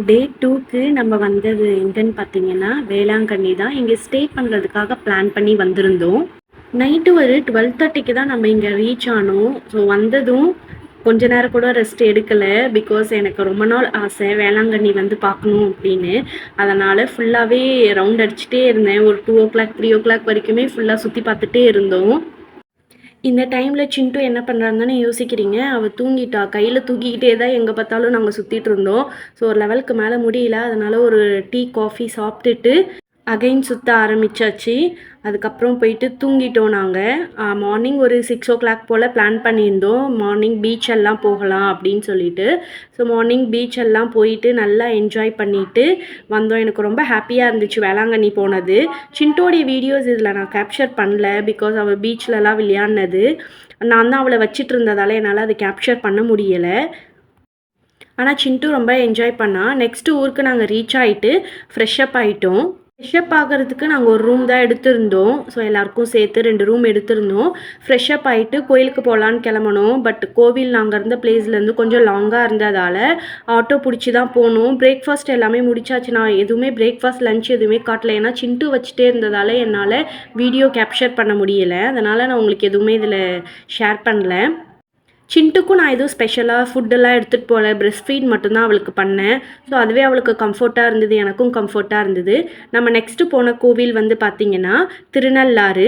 டே 2க்கு நம்ம வந்தது எங்கன்னு பார்த்தீங்கன்னா, வேளாங்கண்ணி தான். இங்க ஸ்டே பண்ணுறதுக்காக பிளான் பண்ணி வந்திருந்தோம். நைட்டு ஒரு 12:30க்கு தான் நம்ம இங்க ரீச் ஆனோம். ஸோ வந்ததும் கொஞ்ச நேரம் கூட ரெஸ்ட் எடுக்கல. பிகாஸ் எனக்கு ரொம்ப நாள் ஆசை வேளாங்கண்ணி வந்து பார்க்கணும் அப்படின்னு. அதனால ஃபுல்லாவே ரவுண்ட் அடிச்சுட்டே இருந்தேன். ஒரு 2:00, 3:00 வரைக்குமே ஃபுல்லா சுத்தி பார்த்துட்டே இருந்தோம். இந்த டைம்ல சிண்டு என்ன பண்றான்னு தானே யோசிக்கிறீங்க. அவ தூங்கிட்டா. கையில தூக்கிக்கிட்டே தான் எங்க பார்த்தாலும் நாங்க சுத்திட்டு இருந்தோம். ஸோ ஒரு லெவலுக்கு மேல முடியல. அதனால ஒரு டீ, காஃபி சாப்பிட்டுட்டு அகைன் சுத்த ஆரம்பிச்சாச்சு. அதுக்கப்புறம் போயிட்டு தூங்கிட்டோம் நாங்க. மார்னிங் ஒரு 6:00 போல பிளான் பண்ணியிருந்தோம். மார்னிங் பீச் எல்லாம் போகலாம் அப்படின்னு சொல்லிட்டு. ஸோ மார்னிங் பீச் எல்லாம் போயிட்டு நல்லா என்ஜாய் பண்ணிட்டு வந்தோம். எனக்கு ரொம்ப ஹாப்பியா இருந்துச்சு வேளாங்கண்ணி போனது. சிண்டோடைய வீடியோஸ் இதில் நான் கேப்சர் பண்ணல. பிகாஸ் அவள் பீச்லலாம் விளையாடினது. நான் தான் அவளை வச்சிட்டு இருந்ததால என்னால் அதை கேப்சர் பண்ண முடியலை. ஆனால் சிண்டு ரொம்ப என்ஜாய் பண்ணா. நெக்ஸ்ட்டு ஊருக்கு நாங்கள் ரீச் ஆகிட்டு ஃப்ரெஷ்அப் ஆகிட்டோம். ஃப்ரெஷ்அப் ஆகிறதுக்கு நாங்கள் ஒரு ரூம் தான் எடுத்திருந்தோம். ஸோ எல்லாருக்கும் சேர்த்து 2 ரூம் எடுத்திருந்தோம். ஃப்ரெஷ்அப் ஆகிட்டு கோயிலுக்கு போகலான்னு கிளம்பணும். பட் கோவில் நாங்கள் இருந்த பிளேஸ்லேருந்து கொஞ்சம் லாங்காக இருந்ததால் ஆட்டோ பிடிச்சி தான் போகணும். பிரேக்ஃபாஸ்ட் எல்லாமே முடிச்சாச்சு. நான் எதுவுமே பிரேக்ஃபாஸ்ட் லஞ்ச் எதுவுமே காட்டல. ஏன்னா சிண்டு வச்சுட்டே இருந்ததால் என்னால் வீடியோ கேப்சர் பண்ண முடியலை. அதனால் நான் உங்களுக்கு எதுவுமே இதில் ஷேர் பண்ணல. சிண்டுக்கும் நான் எதுவும் ஸ்பெஷலாக ஃபுட்டெல்லாம் எடுத்துகிட்டு போகல. பிரெஸ்ட் ஃபீட் மட்டும்தான் அவளுக்கு பண்ணேன். ஸோ அதுவே அவளுக்கு கம்ஃபர்ட்டாக இருந்தது. எனக்கும் கம்ஃபர்ட்டாக இருந்தது. நம்ம நெக்ஸ்ட்டு போன கோவில் வந்து பார்த்திங்கன்னா திருநள்ளாறு.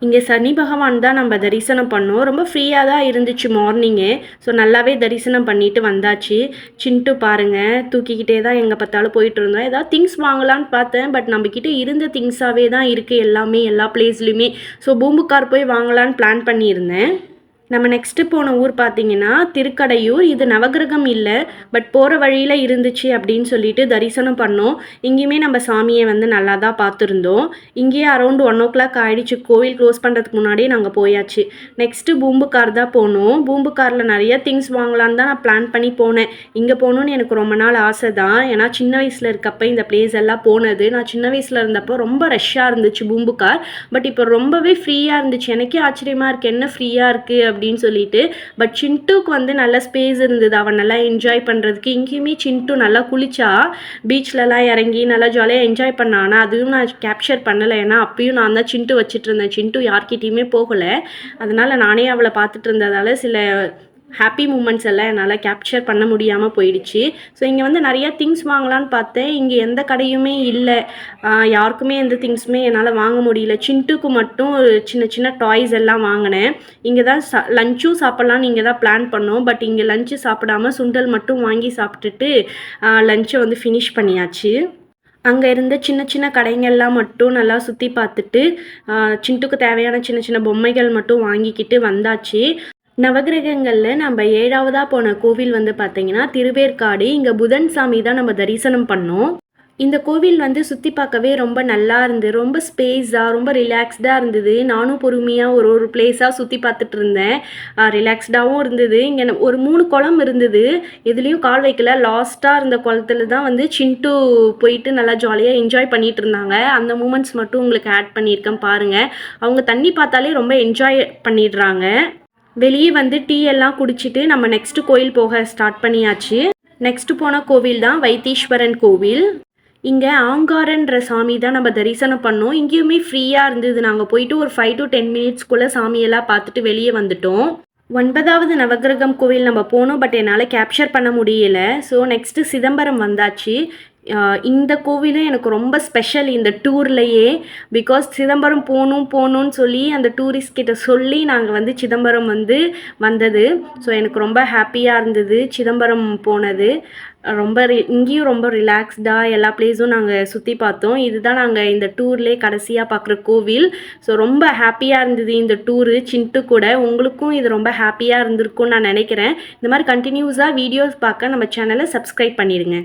இங்கே சனி பகவான் தான் நம்ம தரிசனம் பண்ணோம். ரொம்ப ஃப்ரீயாக தான் இருந்துச்சு மார்னிங்கே. ஸோ நல்லாவே தரிசனம் பண்ணிட்டு வந்தாச்சு. சிண்டு பாருங்கள் தூக்கிக்கிட்டே தான் எங்கே பார்த்தாலும் போயிட்டு இருந்தோம். ஏதாவது திங்ஸ் வாங்கலான்னு பார்த்தேன். பட் நம்மக்கிட்ட இருந்த திங்ஸாகவே தான் இருக்குது எல்லாமே எல்லா பிளேஸ்லையுமே. ஸோ பூம்புகார் போய் வாங்கலான்னு பிளான் பண்ணியிருந்தேன். நம்ம நெக்ஸ்ட்டு போன ஊர் பார்த்திங்கன்னா திருக்கடையூர். இது நவகிரகம் இல்லை, பட் போகிற வழியில் இருந்துச்சு அப்படின்னு சொல்லிட்டு தரிசனம் பண்ணோம். இங்கேயுமே நம்ம சாமியை வந்து நல்லா தான் பார்த்துருந்தோம். இங்கேயே அரௌண்ட் 1:00 ஆகிடுச்சு. கோவில் க்ளோஸ் பண்ணுறதுக்கு முன்னாடியே நாங்கள் போயாச்சு. நெக்ஸ்ட்டு பூம்புகார் தான் போனோம். பூம்புகாரில் நிறைய திங்ஸ் வாங்கலான்னு தான் நான் பிளான் பண்ணி போனேன். இங்கே போகணுன்னு எனக்கு ரொம்ப நாள் ஆசை தான். ஏன்னா சின்ன வயசில் இருக்கப்போ இந்த பிளேஸ் எல்லாம் போனது. நான் சின்ன வயசில் இருந்தப்போ ரொம்ப ரஷ்ஷாக இருந்துச்சு பூம்புகார். பட் இப்போ ரொம்பவே ஃப்ரீயாக இருந்துச்சு. எனக்கே ஆச்சரியமாக இருக்குது என்ன ஃப்ரீயாக இருக்குது அப்படின்னு சொல்லிட்டு. பட் சிண்டுக்கு வந்து நல்ல ஸ்பேஸ் இருந்தது. அவன் நல்லா என்ஜாய் பண்ணுறதுக்கு. இங்கேயுமே சிண்டு நல்லா குளிச்சா பீச்லலாம் இறங்கி நல்லா ஜாலியாக என்ஜாய் பண்ணான். ஆனால் அதுவும் நான் கேப்சர் பண்ணலை. ஏன்னா அப்பயும் நான் தான் சிண்டு வச்சுட்டு இருந்தேன். சிண்டு யார்கிட்டையுமே போகலை. அதனால் நானே அவளை பார்த்துட்டு இருந்ததால் சில ஹாப்பி மூமெண்ட்ஸ் எல்லாம் என்னால் கேப்சர் பண்ண முடியாமல் போயிடுச்சு. ஸோ இங்கே வந்து நிறையா திங்ஸ் வாங்கலான்னு பார்த்தேன். இங்கே எந்த கடையுமே இல்லை. யாருக்குமே எந்த திங்ஸுமே என்னால் வாங்க முடியல. சிண்டுக்கு மட்டும் சின்ன சின்ன டாய்ஸ் எல்லாம் வாங்கினேன். இங்கே தான் லஞ்சும் சாப்பிட்லான்னு இங்கே தான் பிளான் பண்ணோம். பட் இங்கே லஞ்சு சாப்பிடாமல் சுண்டல் மட்டும் வாங்கி சாப்பிட்டுட்டு லஞ்சை வந்து ஃபினிஷ் பண்ணியாச்சு. அங்கே இருந்த சின்ன சின்ன கடைங்கள்லாம் மட்டும் நல்லா சுற்றி பார்த்துட்டு சிண்டுக்கு தேவையான சின்ன சின்ன பொம்மைகள் மட்டும் வாங்கிக்கிட்டு வந்தாச்சு. நவகிரகங்களில் நம்ம 7ஆவதாக போன கோவில் வந்து பார்த்திங்கன்னா திருவேற்காடு. இங்கே புதன் சாமி தான் நம்ம தரிசனம் பண்ணோம். இந்த கோவில் வந்து சுற்றி பார்க்கவே ரொம்ப நல்லா இருந்தது. ரொம்ப ஸ்பேஸாக ரொம்ப ரிலாக்ஸ்டாக இருந்தது. நானும் பொறுமையாக ஒரு பிளேஸாக சுற்றி பார்த்துட்டு இருந்தேன். ரிலாக்ஸ்டாகவும் இருந்தது. இங்கே ஒரு 3 குளம் இருந்தது. எதுலேயும் கால் வைக்கல. லாஸ்ட்டாக இருந்த குளத்துல தான் வந்து சிண்டு போயிட்டு நல்லா ஜாலியாக என்ஜாய் பண்ணிகிட்டு இருந்தாங்க. அந்த மூமெண்ட்ஸ் மட்டும் உங்களுக்கு ஆட் பண்ணியிருக்கேன் பாருங்கள். அவங்க தண்ணி பார்த்தாலே ரொம்ப என்ஜாய் பண்ணிடுறாங்க. வெளியே வந்து டீ எல்லாம் குடிச்சிட்டு நம்ம நெக்ஸ்ட்டு கோயில் போக ஸ்டார்ட் பண்ணியாச்சு. நெக்ஸ்ட்டு போன கோவில் தான் வைத்தீஸ்வரன் கோவில். இங்கே ஆங்காரன்ற சாமி தான் நம்ம தரிசனம் பண்ணோம். இங்கேயுமே ஃப்ரீயாக இருந்தது. நாங்கள் போயிட்டு ஒரு 5 to 10 மினிட்ஸ்க்குள்ளே சாமியெல்லாம் பார்த்துட்டு வெளியே வந்துட்டோம். 9வது நவகிரகம் கோவில் நம்ம போனோம். பட் என்னால் கேப்சர் பண்ண முடியலை. ஸோ நெக்ஸ்ட்டு சிதம்பரம் வந்தாச்சு. இந்த கோவிலும் எனக்கு ரொம்ப ஸ்பெஷல் இந்த டூர்லையே. பிகாஸ் சிதம்பரம் போகணும்னு சொல்லி அந்த டூரிஸ்ட் கிட்ட சொல்லி நாங்கள் வந்து சிதம்பரம் வந்து வந்தது. ஸோ எனக்கு ரொம்ப ஹாப்பியாக இருந்தது சிதம்பரம் போனது. இங்கேயும் ரொம்ப ரிலாக்ஸ்டாக எல்லா பிளேஸும் நாங்கள் சுற்றி பார்த்தோம். இதுதான் நாங்கள் இந்த டூர்லேயே கடைசியாக பார்க்குற கோவில். ஸோ ரொம்ப ஹாப்பியாக இருந்தது இந்த டூரு சிண்டு கூட. உங்களுக்கும் இது ரொம்ப ஹாப்பியாக இருந்திருக்கும்னு நான் நினைக்கிறேன். இந்த மாதிரி கண்டினியூஸாக வீடியோஸ் பார்க்க நம்ம சேனலை சப்ஸ்கிரைப் பண்ணிடுங்க.